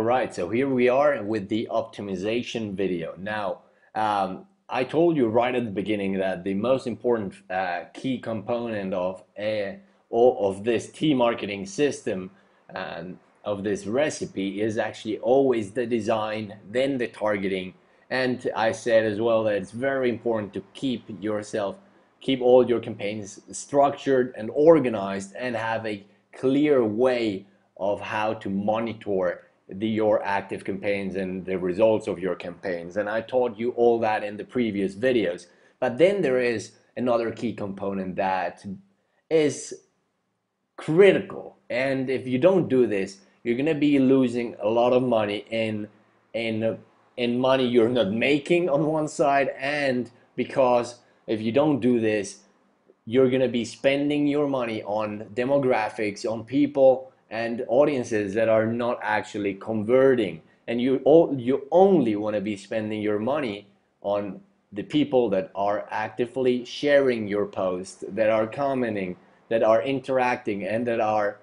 Alright, so here we are with the optimization video. Now, I told you right at the beginning that the most important key component of this marketing system and of this recipe is actually always the design, then the targeting. And I said as well that it's very important to keep all your campaigns structured and organized and have a clear way of how to monitor your active campaigns and the results of your campaigns. And I taught you all that in the previous videos. But then there is another key component that is critical. And if you don't do this, you're gonna be losing a lot of money in in money you're not making on one side, and because if you don't do this, you're going to be spending your money on demographics, on people and audiences that are not actually converting. And you only want to be spending your money on the people that are actively sharing your post, that are commenting, that are interacting, and that are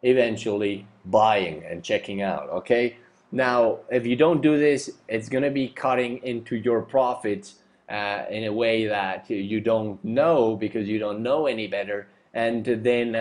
eventually buying and checking out. Okay, now if you don't do this, it's going to be cutting into your profits in a way that you don't know, because you don't know any better. And then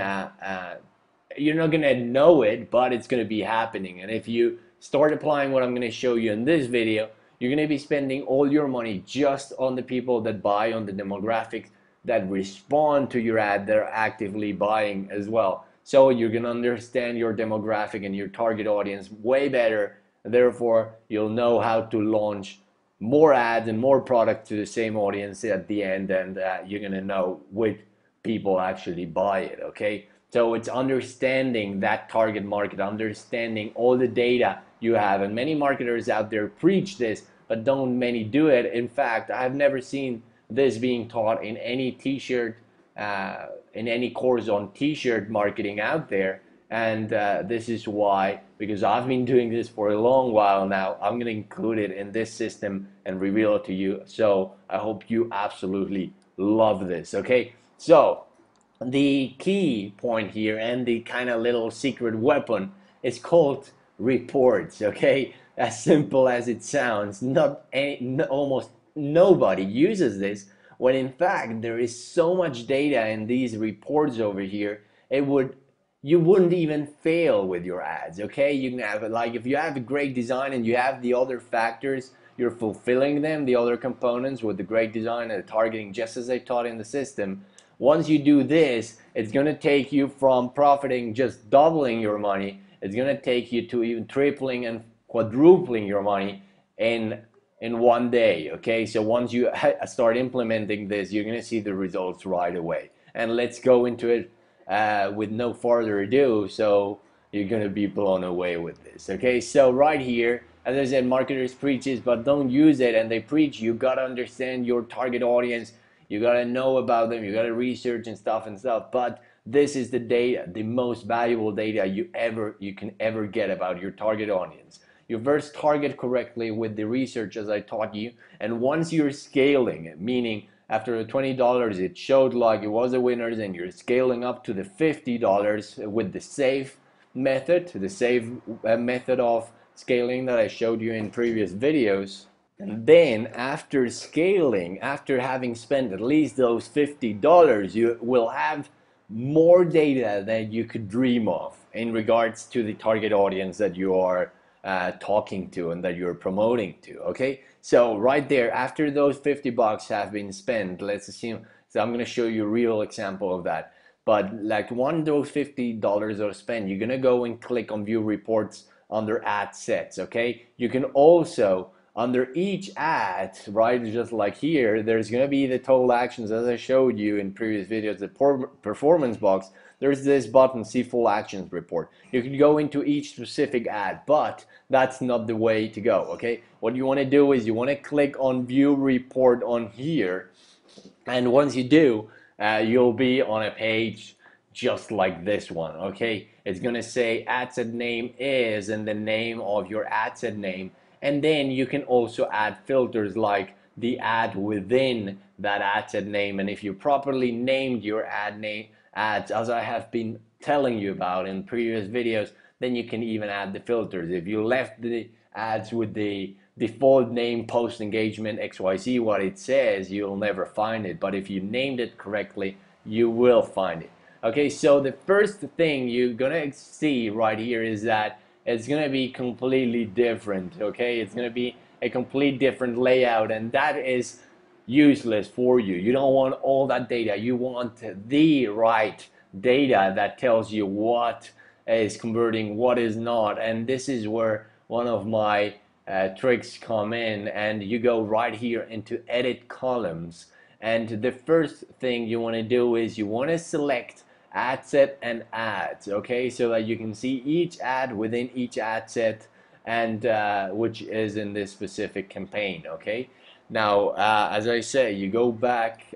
you're not going to know it, but it's going to be happening. And if you start applying what I'm going to show you in this video, you're going to be spending all your money just on the people that buy, on the demographics that respond to your ad, that are actively buying as well. So you're going to understand your demographic and your target audience way better. Therefore, you'll know how to launch more ads and more product to the same audience at the end, and you're going to know which people actually buy it. Okay, so it's understanding that target market, understanding all the data you have. And many marketers out there preach this, but don't many do it. In fact, I've never seen this being taught in any t-shirt in any course on t-shirt marketing out there. And this is why, because I've been doing this for a long while now, I'm going to include it in this system and reveal it to you. So I hope you absolutely love this. Okay, so the key point here and the kind of little secret weapon is called reports. Okay, as simple as it sounds. Almost nobody uses this, when in fact there is so much data in these reports over here. You wouldn't even fail with your ads. Okay, you can have, like, if you have a great design and you have the other factors, you're fulfilling them, the other components with the great design and the targeting, just as I taught in the system. Once you do this, it's going to take you from profiting just doubling your money, it's going to take you to even tripling and quadrupling your money in one day. Okay, so once you start implementing this, you're going to see the results right away. And let's go into it with no further ado, so you're going to be blown away with this. Okay, so right here, as I said, marketers preach this, but don't use it. And they preach you got to understand your target audience, you got to know about them, you got to research and stuff. But this is the data, the most valuable data you can ever get about your target audience. You first target correctly with the research, as I taught you, and once you're scaling it, meaning after the $20 it showed like it was a winner, and you're scaling up to the $50 with the safe method, of scaling that I showed you in previous videos. And then after scaling, after having spent at least those $50, you will have more data than you could dream of in regards to the target audience that you are talking to and that you're promoting to. Okay, so right there, after those $50 have been spent, let's assume, so I'm going to show you a real example of that. But like once those $50 are spent, you're going to go and click on view reports under ad sets. Okay, you can also, under each ad, right, just like here, there's going to be the total actions, as I showed you in previous videos, the performance box. There's this button, see full actions report. You can go into each specific ad, but that's not the way to go. Okay, what you want to do is you want to click on view report on here, and once you do, you'll be on a page just like this one. Okay, it's gonna say ad set name is, and the name of your ad set name. And then you can also add filters like the ad within that ad set name. And if you properly named your ads, as I have been telling you about in previous videos, then you can even add the filters. If you left the ads with the default name post engagement XYZ, what it says, you'll never find it. But if you named it correctly, you will find it. Okay, so the first thing you're gonna see right here is that it's gonna be completely different. Okay, it's gonna be a complete different layout, and that is useless for you. You don't want all that data. You want the right data that tells you what is converting, what is not. And this is where one of my tricks come in, and you go right here into edit columns, and the first thing you want to do is you want to select ad set and ads, okay, so that you can see each ad within each ad set, and which is in this specific campaign. Okay, now as I say, you go back,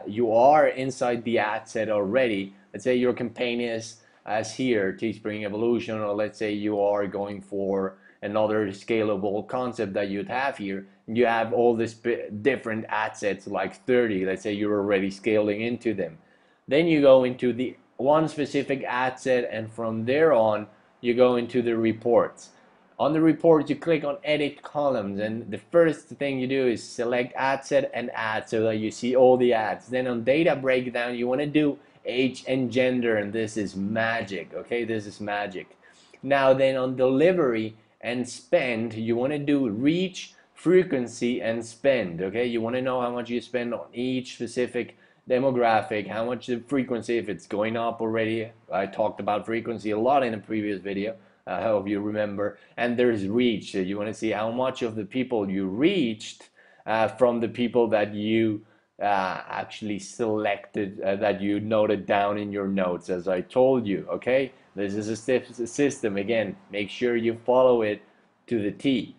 you are inside the ad set already. Let's say your campaign is as here, Teespring Evolution, or let's say you are going for another scalable concept that you'd have here. You have all these different ad sets, like 30. Let's say you're already scaling into them. Then you go into the one specific ad set, and from there on, you go into the reports. On the reports, you click on edit columns, and the first thing you do is select ad set and ads so that you see all the ads. Then on data breakdown, you want to do age and gender, and this is magic. Okay, this is magic. Now then on delivery and spend, you want to do reach, frequency, and spend. Okay, you want to know how much you spend on each specific demographic, how much the frequency, if it's going up already. I talked about frequency a lot in a previous video. I hope you remember. And there's reach. You want to see how much of the people you reached from the people that you actually selected, that you noted down in your notes, as I told you. Okay, this is a system. Again, make sure you follow it to the T.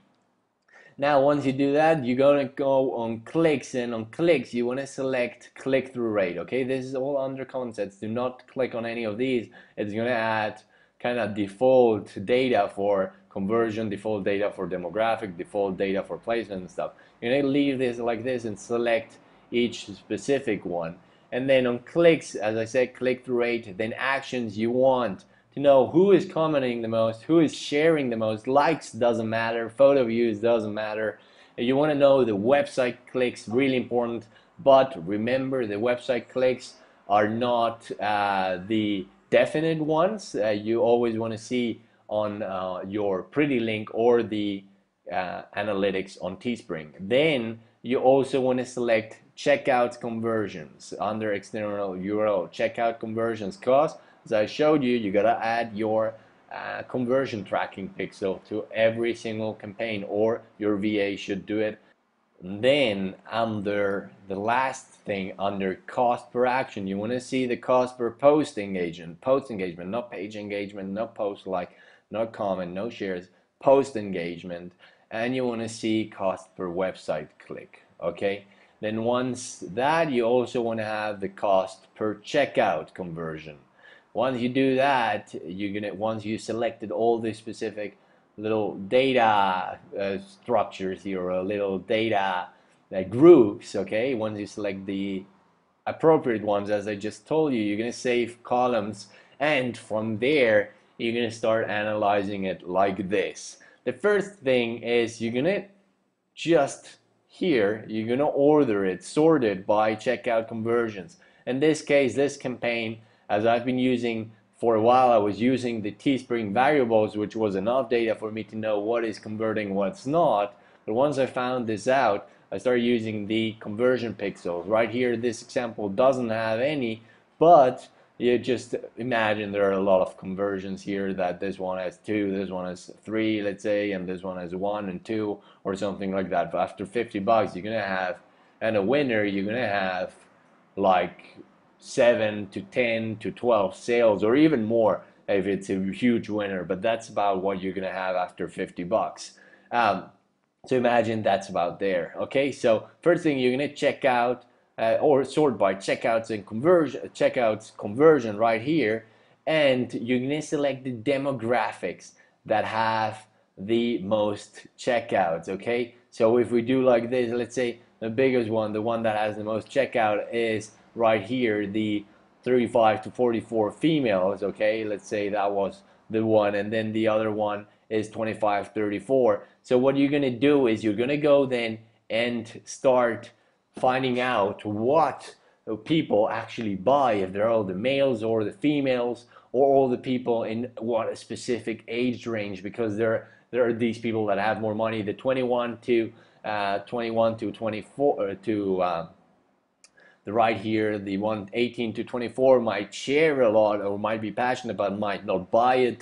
Now once you do that, you're going to go on clicks, and on clicks you want to select click-through rate. Okay, this is all under concepts. Do not click on any of these. It's going to add kind of default data for conversion, default data for demographic, default data for placement and stuff. You're going to leave this like this and select each specific one. And then on clicks, as I said, click-through rate, then actions. You want to know who is commenting the most, who is sharing the most. Likes doesn't matter, photo views doesn't matter. You want to know the website clicks, really important. But remember, the website clicks are not the definite ones. You always want to see on your Pretty Link or the analytics on Teespring. Then you also want to select checkout conversions under external URL. Checkout conversions, because as I showed you, you gotta add your conversion tracking pixel to every single campaign, or your VA should do it. And then under the last thing, under cost per action, you want to see the cost per post engagement. Post engagement, not page engagement, not post like, not comment, no shares, post engagement. And you want to see cost per website click. Okay, then once that, you also want to have the cost per checkout conversion. Once you do that, once you selected all the specific little data structures here, or little data groups, okay, once you select the appropriate ones, as I just told you, you're going to save columns, and from there you're going to start analyzing it like this. The first thing is you're going to just here, you're going to order it, sort it by checkout conversions. In this case, this campaign, as I've been using for a while, I was using the Teespring variables, which was enough data for me to know what is converting, what's not. But once I found this out, I started using the conversion pixels. Right here, this example doesn't have any, but you just imagine there are a lot of conversions here, that this one has 2, this one has 3, let's say, and this one has 1 and 2, or something like that. But after $50, you're gonna have, and a winner, you're gonna have like 7 to 10 to 12 sales, or even more if it's a huge winner. But that's about what you're gonna have after $50. So imagine that's about there. Okay, so first thing, you're gonna check out or sort by checkouts and conversion right here, and you're gonna select the demographics that have the most checkouts. Okay, so if we do like this, let's say the biggest one, the one that has the most checkout, is right here, the 35 to 44 females. Okay, let's say that was the one, and then the other one is 25.34. So what you're gonna do is you're gonna go then and start finding out what people actually buy, if they're all the males or the females or all the people in what a specific age range, because there are these people that have more money, the 21 to 24 to the right here, the one 18 to 24 might share a lot or might be passionate but might not buy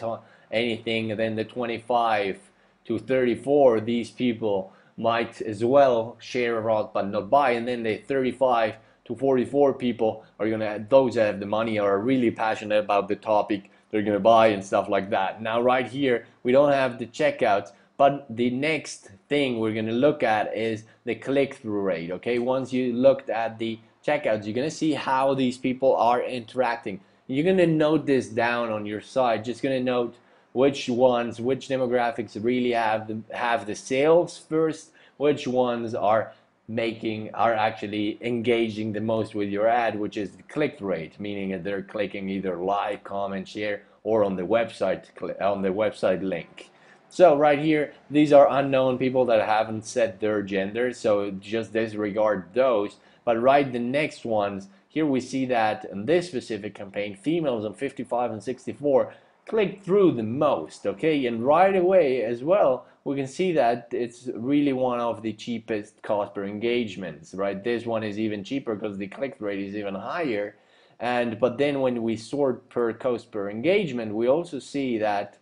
anything. And then the 25 to 34, these people might as well share a lot but not buy. And then the 35 to 44 people are gonna, those that have the money are really passionate about the topic, they're gonna buy and stuff like that. Now right here we don't have the checkouts, but the next thing we're gonna look at is the click-through rate. Okay, once you looked at the checkouts, you're gonna see how these people are interacting. You're gonna note this down on your side, just gonna note which ones, which demographics really have the sales first, which ones are actually engaging the most with your ad, which is the click rate, meaning that they're clicking either like, comment, share, or on the website link. So right here, these are unknown people that haven't set their gender, so just disregard those. But right, the next ones, here we see that in this specific campaign, females on 55 and 64 click through the most, okay? And right away as well, we can see that it's really one of the cheapest cost per engagements, right? This one is even cheaper because the click rate is even higher. But then when we sort per cost per engagement, we also see that,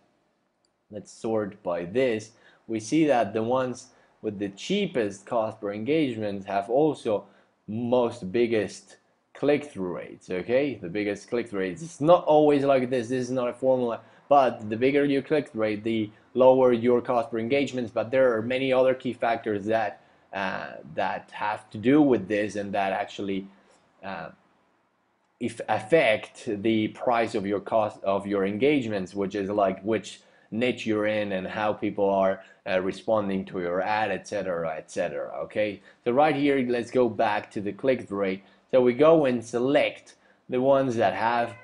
let's sort by this, we see that the ones with the cheapest cost per engagement have also biggest click-through rates, okay? The biggest click-through rates. It's not always like this is not a formula, but the bigger your click-through rate, the lower your cost per engagements. But there are many other key factors that have to do with this and that actually affect the price of your cost of your engagements, which is like which niche you're in and how people are responding to your ad, etc., etc. Okay, so right here, let's go back to the click-through rate. So we go and select the ones that have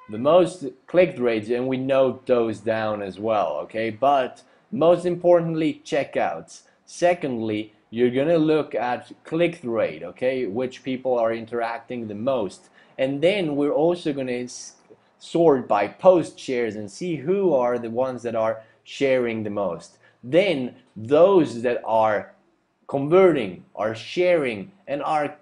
the most click rates, and we note those down as well. Okay, but most importantly, checkouts. Secondly, you're gonna look at click-through rate. Okay, which people are interacting the most, and then we're also gonna sort by post shares and see who are the ones that are sharing the most. Then those that are converting, are sharing, and are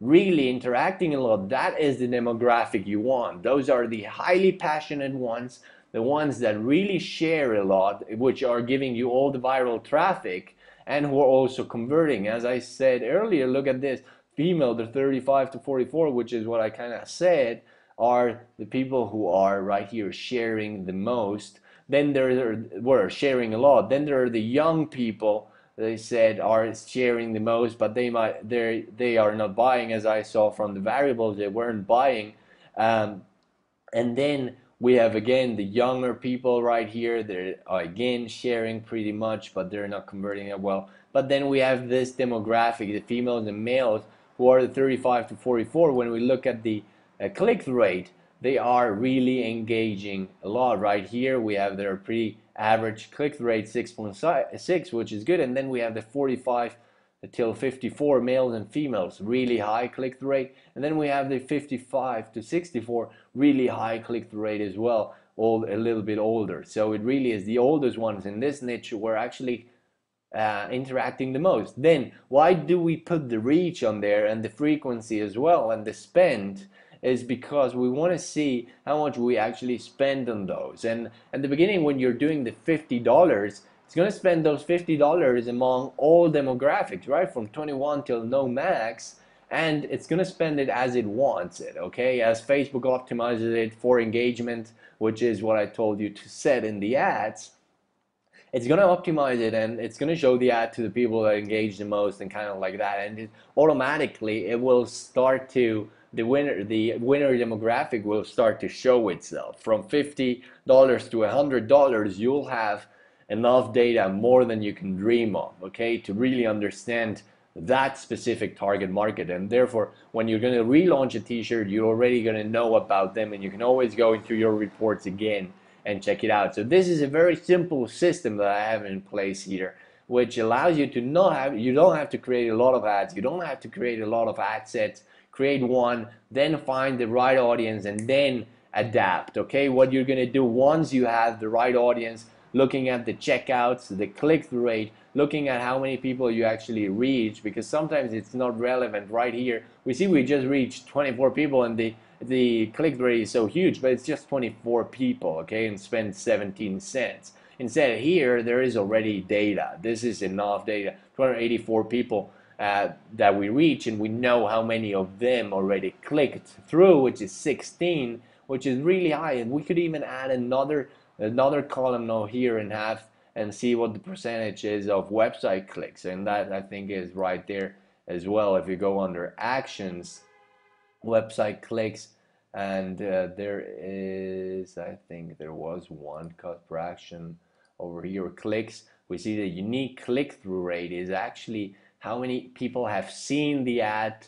really interacting a lot, that is the demographic you want. Those are the highly passionate ones, the ones that really share a lot, which are giving you all the viral traffic and who are also converting. As I said earlier, look at this, female, the 35 to 44, which is what I kind of said, are the people who are right here sharing the most. Then we're sharing a lot. Then there are the young people, they said, are sharing the most, but they are not buying, as I saw from the variables, they weren't buying. And then we have again the younger people right here, they're again sharing pretty much, but they're not converting that well. But then we have this demographic, the females and males, who are the 35 to 44. When we look at the click-through rate, they are really engaging a lot. Right here we have their pretty average click-through rate 6.6, which is good. And then we have the 45 till 54 males and females, really high click-through rate. And then we have the 55 to 64, really high click-through rate as well, a little bit older. So it really is the oldest ones in this niche who are actually interacting the most. Then why do we put the reach on there and the frequency as well and the spend? Is because we want to see how much we actually spend on those. And at the beginning, when you're doing the $50, it's going to spend those $50 among all demographics, right? From 21 till no max. And it's going to spend it as it wants it, okay? As Facebook optimizes it for engagement, which is what I told you to set in the ads. It's going to optimize it and it's going to show the ad to the people that engage the most and kind of like that. And automatically, it will start to the winner demographic will start to show itself. From $50 to $100, you'll have enough data, more than you can dream of, okay, to really understand that specific target market. And therefore, when you're going to relaunch a t-shirt, you're already going to know about them, and you can always go into your reports again and check it out. So this is a very simple system that I have in place here, which allows you to not have, you don't have to create a lot of ads, you don't have to create a lot of ad sets. Create one, then find the right audience, and then adapt. Okay, what you're gonna do once you have the right audience, looking at the checkouts, the click-through rate, looking at how many people you actually reach, because sometimes it's not relevant. Right here we see we just reached 24 people, and the click-through rate is so huge, but it's just 24 people, okay, and spend 17 cents. Instead, here there is already data. This is enough data. 284 people that we reach, and we know how many of them already clicked through, which is 16, which is really high. And we could even add another column now here and see what the percentage is of website clicks, and that I think is right there as well. If you go under actions, website clicks, and there is, I think there was one cost per action over here, clicks. We see the unique click-through rate is actually how many people have seen the ad.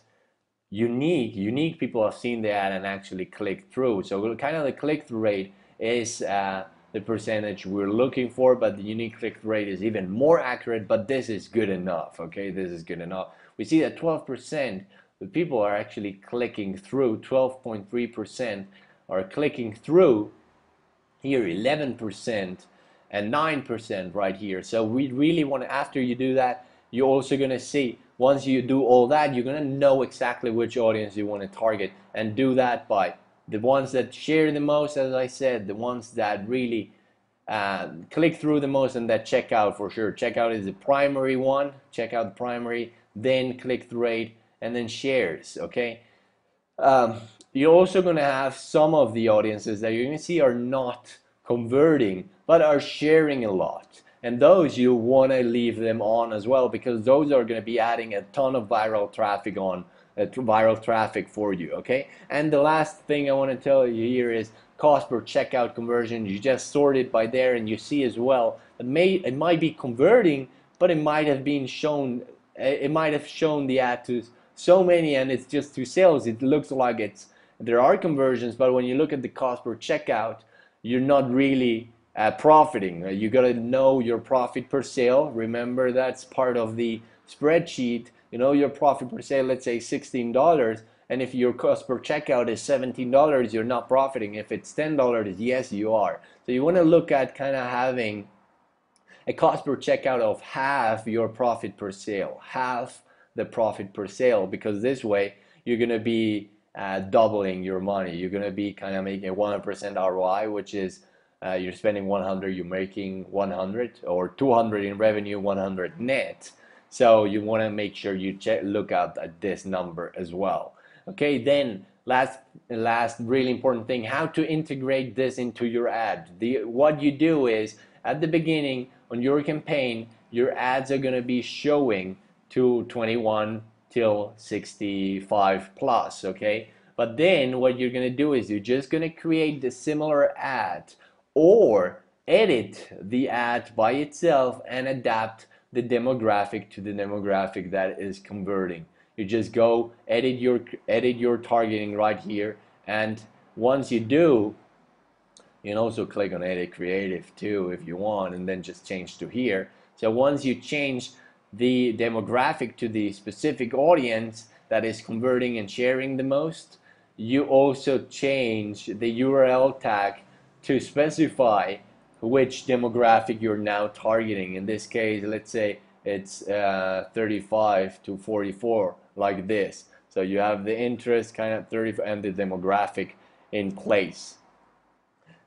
Unique people have seen the ad and actually clicked through. So kind of the click-through rate is the percentage we're looking for, but the unique click-through rate is even more accurate, but this is good enough. Okay, this is good enough. We see that 12% the people are actually clicking through, 12.3% are clicking through here, 11% and 9% right here. So we really want to, after you do that, you're also going to see, once you do all that, you're going to know exactly which audience you want to target, and do that by the ones that share the most, as I said, the ones that really click through the most, and that check out for sure. Checkout is the primary one, check out the primary, then click through rate, and then shares. Okay, you're also going to have some of the audiences that you're going to see are not converting but are sharing a lot, and those you want to leave them on as well, because those are going to be adding a ton of viral traffic for you. Okay, and the last thing I want to tell you here is cost per checkout conversion. You just sort it by there, and you see as well that it might be converting, but it might have shown the ad to so many, and it's just to sales. It looks like there are conversions, but when you look at the cost per checkout, you're not really profiting. You got to know your profit per sale. Remember, that's part of the spreadsheet. You know your profit per sale, let's say $16, and if your cost per checkout is $17, you're not profiting. If it's $10, yes, you are. So you want to look at kind of having a cost per checkout of half your profit per sale, half the profit per sale, because this way you're going to be doubling your money. You're going to be kind of making a 100% ROI, which is you're spending 100, you're making 100, or 200 in revenue, 100 net. So you want to make sure you look at this number as well. Okay, then last really important thing, how to integrate this into your ad. What you do is, at the beginning on your campaign, your ads are going to be showing to 21 till 65 plus, okay? But then what you're going to do is you're just going to create the similar ad, or edit the ad by itself and adapt the demographic to the demographic that is converting. You just go edit your targeting right here, and once you do, you can also click on edit creative too if you want, and then just change to here. So once you change the demographic to the specific audience that is converting and sharing the most, you also change the URL tag to specify which demographic you're now targeting. In this case, let's say it's 35 to 44, like this. So you have the interest kind of 30 and the demographic in place.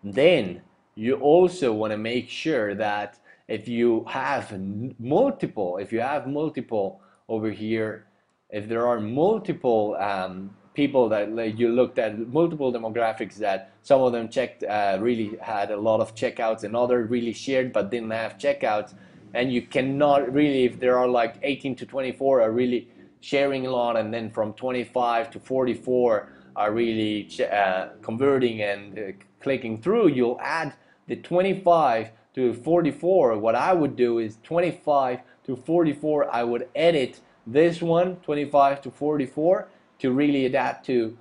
Then you also want to make sure that if you have multiple over here, if there are multiple people that, like, you looked at multiple demographics, that some of them checked, really had a lot of checkouts, and others really shared but didn't have checkouts, and you cannot really, if there are like 18 to 24 are really sharing a lot, and then from 25 to 44 are really converting and clicking through, you'll add the 25 to 44. What I would do is 25 to 44, I would edit this one, 25 to 44, to really adapt to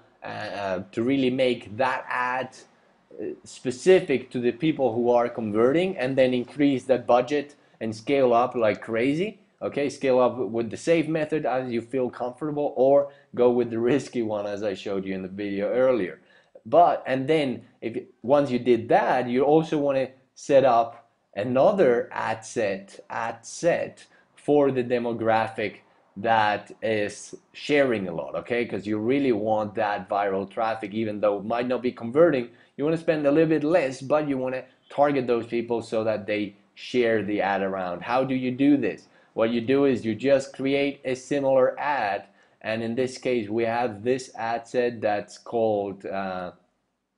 really make that ad specific to the people who are converting, and then increase that budget and scale up like crazy. Okay, scale up with the safe method as you feel comfortable, or go with the risky one as I showed you in the video earlier. But and then if once you did that, you also want to set up another ad set for the demographic that is sharing a lot, okay? Because you really want that viral traffic, even though it might not be converting. You want to spend a little bit less, but you want to target those people so that they share the ad around. How do you do this? What you do is you just create a similar ad, and in this case we have this ad set that's called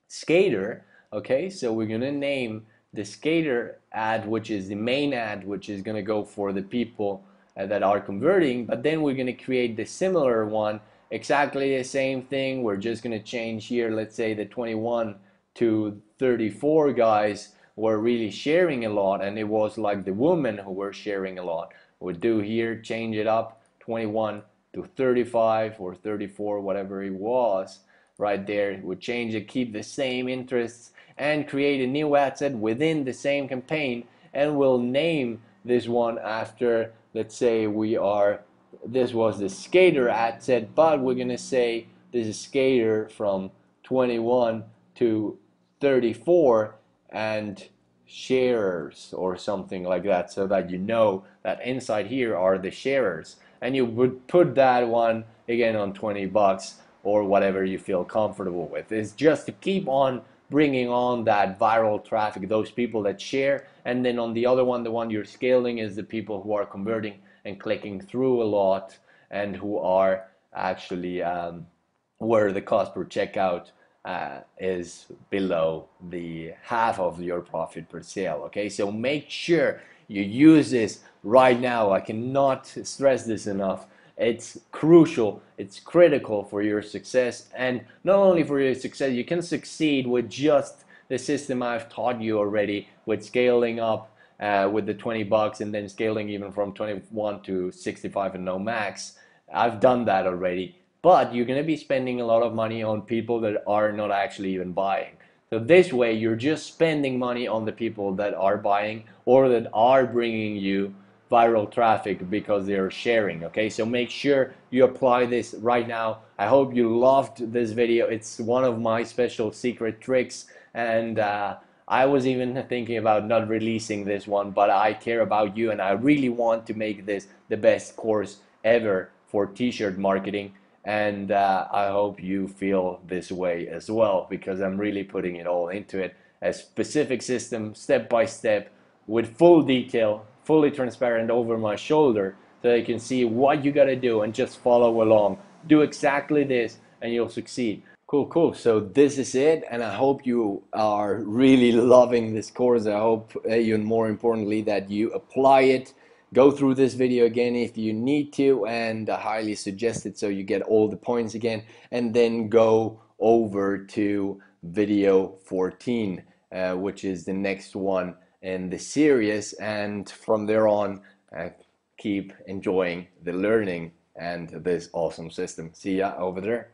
Skater. Okay, so we're gonna name the Skater ad, which is the main ad, which is gonna go for the people that are converting, but then we're gonna create the similar one, exactly the same thing. We're just gonna change here, let's say the 21 to 34 guys were really sharing a lot, and it was like the women who were sharing a lot. We'll do here, change it up, 21 to 35 or 34, whatever it was right there. We'll change it, keep the same interests, and create a new ad set within the same campaign, and we'll name this one after, let's say this was the Skater ad set, but we're gonna say this is Skater from 21 to 34 and sharers or something like that, so that you know that inside here are the sharers, and you would put that one again on 20 bucks or whatever you feel comfortable with. It's just to keep on bringing on that viral traffic, those people that share, and then on the other one, the one you're scaling is the people who are converting and clicking through a lot, and who are actually where the cost per checkout is below the half of your profit per sale. Okay, so make sure you use this right now. I cannot stress this enough. It's crucial, it's critical for your success, and not only for your success, you can succeed with just the system I've taught you already, with scaling up with the 20 bucks and then scaling even from 21 to 65 and no max. I've done that already, but you're going to be spending a lot of money on people that are not actually even buying. So this way you're just spending money on the people that are buying or that are bringing you viral traffic because they're sharing. Okay, so make sure you apply this right now. I hope you loved this video. It's one of my special secret tricks, and I was even thinking about not releasing this one, but I care about you and I really want to make this the best course ever for t-shirt marketing, and I hope you feel this way as well, because I'm really putting it all into it. A specific system, step by step, with full detail, fully transparent over my shoulder, so you can see what you gotta do and just follow along. Do exactly this and you'll succeed. Cool. So this is it, and I hope you are really loving this course. I hope, even more importantly, that you apply it. Go through this video again if you need to, and I highly suggest it so you get all the points again, and then go over to video 14, which is the next one in the series, and from there on keep enjoying the learning and this awesome system. See ya over there.